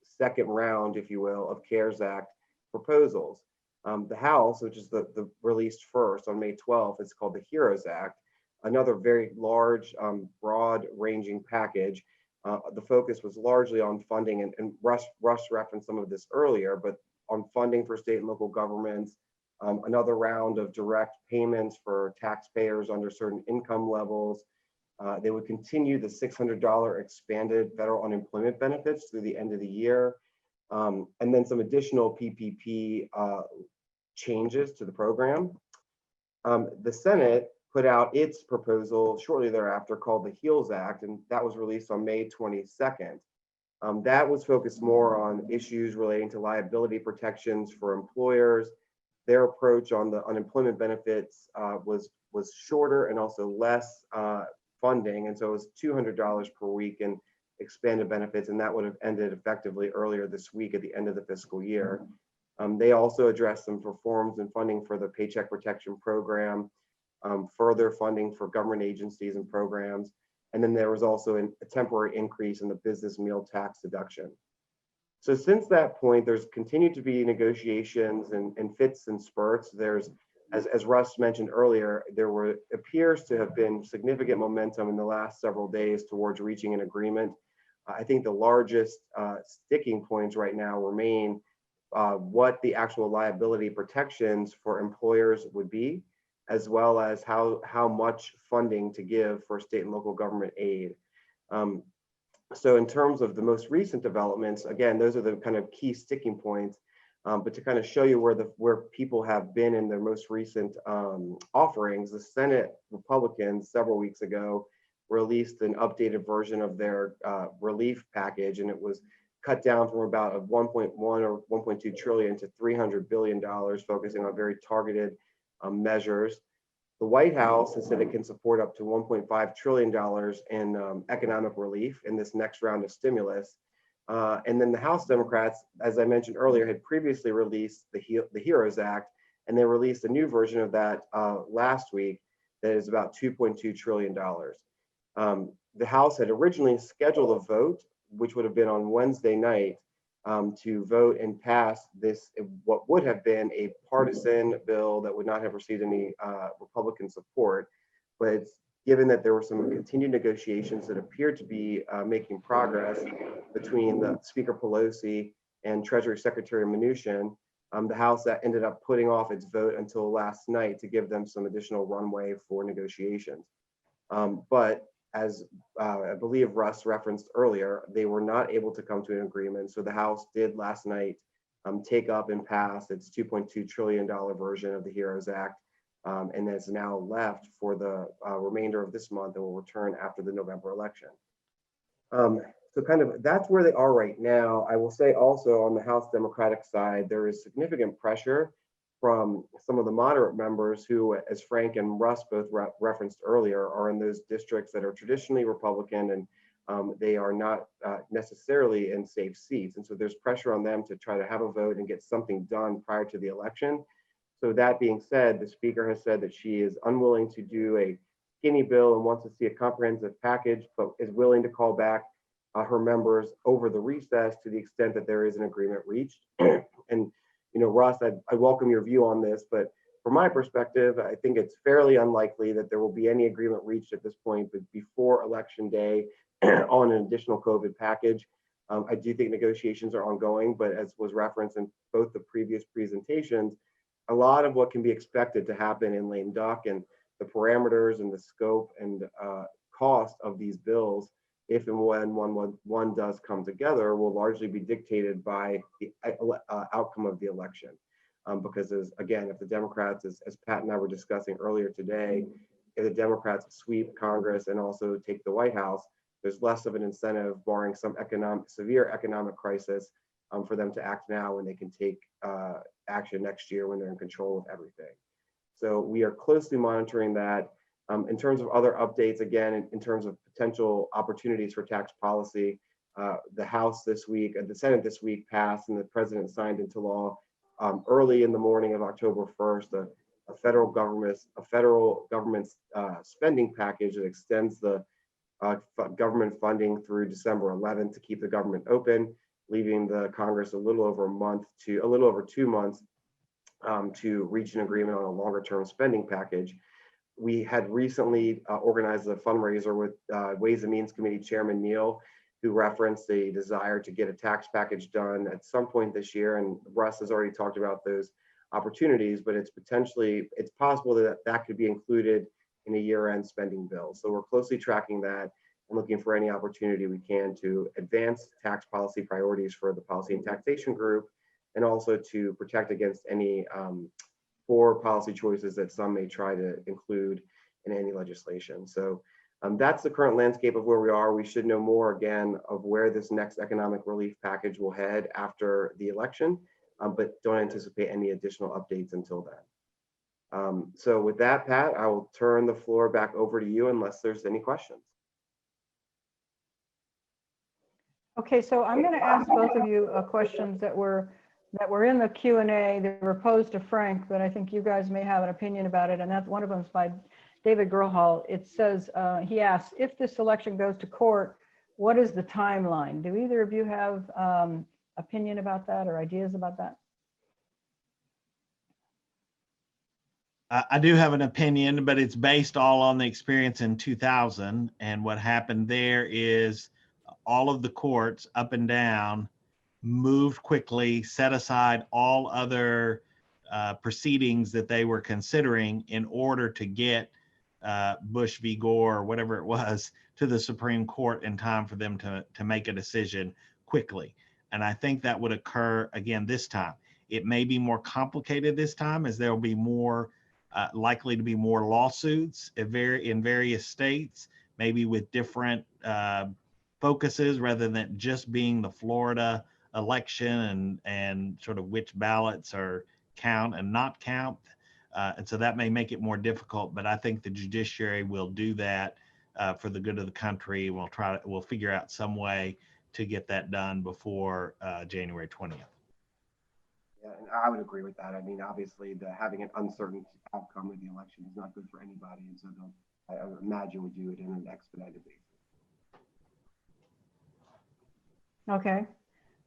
second round, if you will, of CARES Act proposals. The House, which is the released first on May 12th, it's called the HEROES Act, another very large, broad-ranging package. The focus was largely on funding, and Russ referenced some of this earlier, but on funding for state and local governments, another round of direct payments for taxpayers under certain income levels. They would continue the $600 expanded federal unemployment benefits through the end of the year, and then some additional PPP changes to the program. The Senate put out its proposal shortly thereafter called the HEALS Act, and that was released on May 22nd. That was focused more on issues relating to liability protections for employers. Their approach on the unemployment benefits was shorter and also less funding, and so it was $200 per week in expanded benefits, and that would have ended effectively earlier this week at the end of the fiscal year. They also addressed some reforms and funding for the Paycheck Protection Program, further funding for government agencies and programs, and then there was also a temporary increase in the business meal tax deduction. So since that point, there's continued to be negotiations and fits and spurts. There's, as Russ mentioned earlier, appears to have been significant momentum in the last several days towards reaching an agreement. I think the largest sticking points right now remain what the actual liability protections for employers would be, as well as how much funding to give for state and local government aid. So in terms of the most recent developments, again, those are the kind of key sticking points, but to kind of show you where people have been in their most recent offerings, the Senate Republicans several weeks ago released an updated version of their relief package, and it was cut down from about 1.1 or 1.2 trillion to $300 billion, focusing on very targeted measures. The White House has said it can support up to $1.5 trillion in economic relief in this next round of stimulus. And then the House Democrats, as I mentioned earlier, had previously released the HEROES Act, and they released a new version of that last week that is about $2.2 trillion. The House had originally scheduled a vote, which would have been on Wednesday night, to vote and pass this, what would have been a partisan bill that would not have received any Republican support. But given that there were some continued negotiations that appeared to be making progress between the Speaker Pelosi and Treasury Secretary Mnuchin, the House ended up putting off its vote until last night to give them some additional runway for negotiations. But as I believe Russ referenced earlier, they were not able to come to an agreement. So the House did last night take up and pass its $2.2 trillion version of the HEROES Act, and is now left for the remainder of this month and will return after the November election. So kind of that's where they are right now. I will say also on the House Democratic side, there is significant pressure from some of the moderate members who, as Frank and Russ both referenced earlier, are in those districts that are traditionally Republican, and they are not necessarily in safe seats. And so there's pressure on them to try to have a vote and get something done prior to the election. So that being said, the speaker has said that she is unwilling to do a skinny bill and wants to see a comprehensive package, but is willing to call back her members over the recess to the extent that there is an agreement reached. And, Russ, I welcome your view on this, but from my perspective, I think it's fairly unlikely that there will be any agreement reached at this point, but before Election Day on an additional COVID package. I do think negotiations are ongoing, but as was referenced in both the previous presentations, a lot of what can be expected to happen in lame duck and the parameters and the scope and cost of these bills, if and when one does come together, will largely be dictated by the outcome of the election. Because again, if the Democrats, as Pat and I were discussing earlier today, if the Democrats sweep Congress and also take the White House, there's less of an incentive, barring some severe economic crisis, for them to act now when they can take action next year when they're in control of everything. So we are closely monitoring that. In terms of other updates, again, in terms of potential opportunities for tax policy, the House this week, the Senate this week passed, and the President signed into law early in the morning of October 1st, a federal government spending package that extends the government funding through December 11th to keep the government open, leaving the Congress a little over 2 months to reach an agreement on a longer term spending package. We had recently organized a fundraiser with Ways and Means Committee Chairman Neal, who referenced a desire to get a tax package done at some point this year. And Russ has already talked about those opportunities, but it's possible that that could be included in a year-end spending bill. So we're closely tracking that and looking for any opportunity we can to advance tax policy priorities for the Policy and Taxation Group, and also to protect against any poor policy choices that some may try to include in any legislation. So that's the current landscape of where we are. We should know more again of where this next economic relief package will head after the election, but don't anticipate any additional updates until then. So with that, Pat, I will turn the floor back over to you unless there's any questions. Okay, so I'm going to ask both of you questions that were in the Q&A that were posed to Frank, but I think you guys may have an opinion about it. And that's one of them is by David Gerhal. It says, he asks, if this election goes to court, what is the timeline? Do either of you have opinion about that or ideas about that? I do have an opinion, but it's based all on the experience in 2000. And what happened there is all of the courts up and down moved quickly, set aside all other proceedings that they were considering in order to get Bush v. Gore or whatever it was to the Supreme Court in time for them to make a decision quickly. And I think that would occur again this time. It may be more complicated this time, as there will be more likely to be more lawsuits in various states, maybe with different focuses rather than just being the Florida election and sort of which ballots are count and not count. And so that may make it more difficult, but I think the judiciary will do that for the good of the country. We'll figure out some way to get that done before January 20th. Yeah, and I would agree with that. I mean, obviously, having an uncertain outcome of the election is not good for anybody, and so I would imagine we do it in an expedited basis. Okay.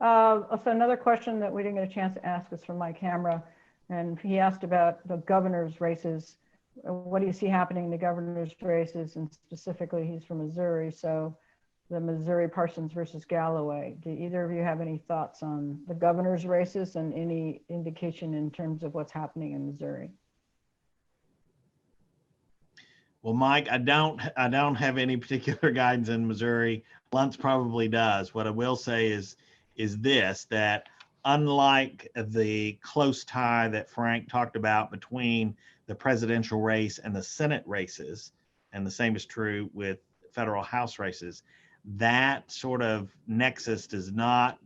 So another question that we didn't get a chance to ask is from Mike Hamra, and he asked about the governor's races. What do you see happening in the governor's races? And specifically, he's from Missouri, so the Missouri Parsons versus Galloway. Do either of you have any thoughts on the governor's races and any indication in terms of what's happening in Missouri? Well, Mike, I don't have any particular guidance in Missouri. Luntz probably does. What I will say is this, that unlike the close tie that Frank talked about between the presidential race and the Senate races, and the same is true with federal House races, that sort of nexus has not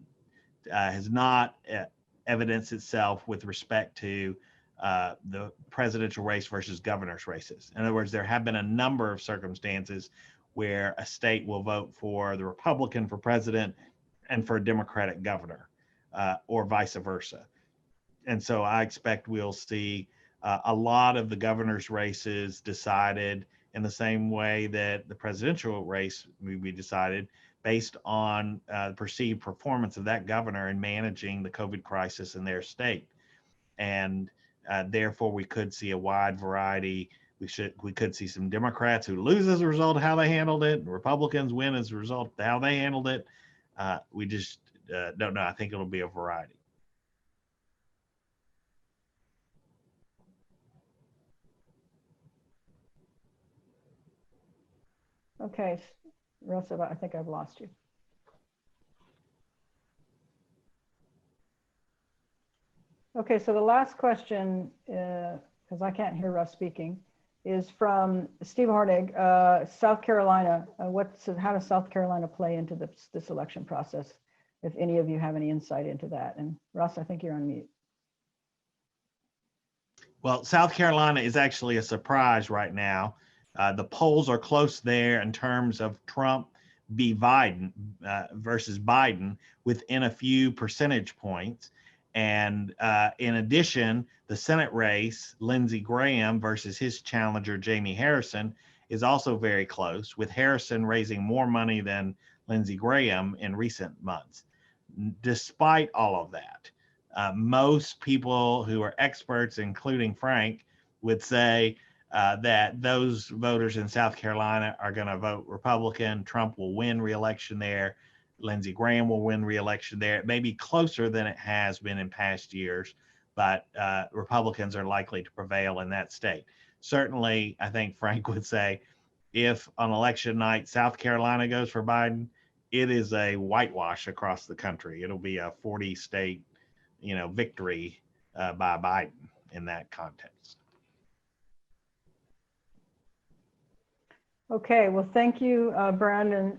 evidenced itself with respect to the presidential race versus governor's races. In other words, there have been a number of circumstances where a state will vote for the Republican for president and for a Democratic governor, or vice versa. And so I expect we'll see a lot of the governor's races decided in the same way that the presidential race will be decided, based on the perceived performance of that governor in managing the COVID crisis in their state. And therefore, we could see a wide variety. We could see some Democrats who lose as a result of how they handled it, and Republicans win as a result of how they handled it. We just don't know. I think it'll be a variety. Okay, Russ, I think I've lost you. Okay, so the last question, because I can't hear Russ speaking, is from Steve Hardig, South Carolina. How does South Carolina play into this election process? If any of you have any insight into that. And Russ, I think you're on mute. Well, South Carolina is actually a surprise right now. The polls are close there in terms of Trump v. Biden versus Biden within a few percentage points. And in addition, the Senate race, Lindsey Graham versus his challenger, Jamie Harrison, is also very close, with Harrison raising more money than Lindsey Graham in recent months. Despite all of that, most people who are experts, including Frank, would say that those voters in South Carolina are going to vote Republican. Trump will win re-election there. Lindsey Graham will win re-election there. It may be closer than it has been in past years, but Republicans are likely to prevail in that state. Certainly, I think Frank would say, if on election night South Carolina goes for Biden, it is a whitewash across the country. It'll be a 40-state, victory by Biden in that context. Okay, well, thank you, Brandon.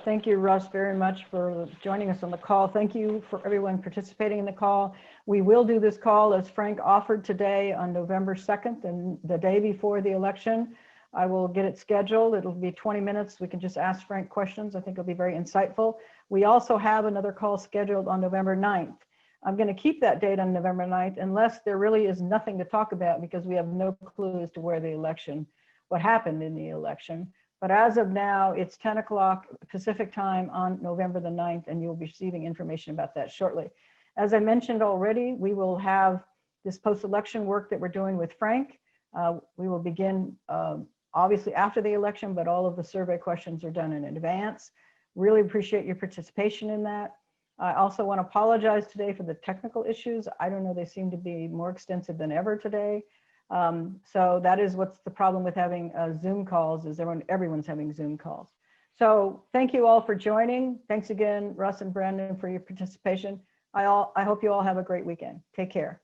Thank you, Russ, very much for joining us on the call. Thank you for everyone participating in the call. We will do this call as Frank offered today on November 2nd, and the day before the election. I will get it scheduled. It'll be 20 minutes. We can just ask Frank questions. I think it'll be very insightful. We also have another call scheduled on November 9th. I'm going to keep that date on November 9th unless there really is nothing to talk about, because we have no clue as to what happened in the election. But as of now, it's 10 o'clock Pacific time on November the 9th, and you'll be receiving information about that shortly. As I mentioned already, we will have this post-election work that we're doing with Frank. We will begin obviously after the election, but all of the survey questions are done in advance. Really appreciate your participation in that. I also want to apologize today for the technical issues. I don't know, they seem to be more extensive than ever today. So that is what's the problem with having Zoom calls, is everyone's having Zoom calls. So thank you all for joining. Thanks again, Russ and Brandon, for your participation. I hope you all have a great weekend. Take care.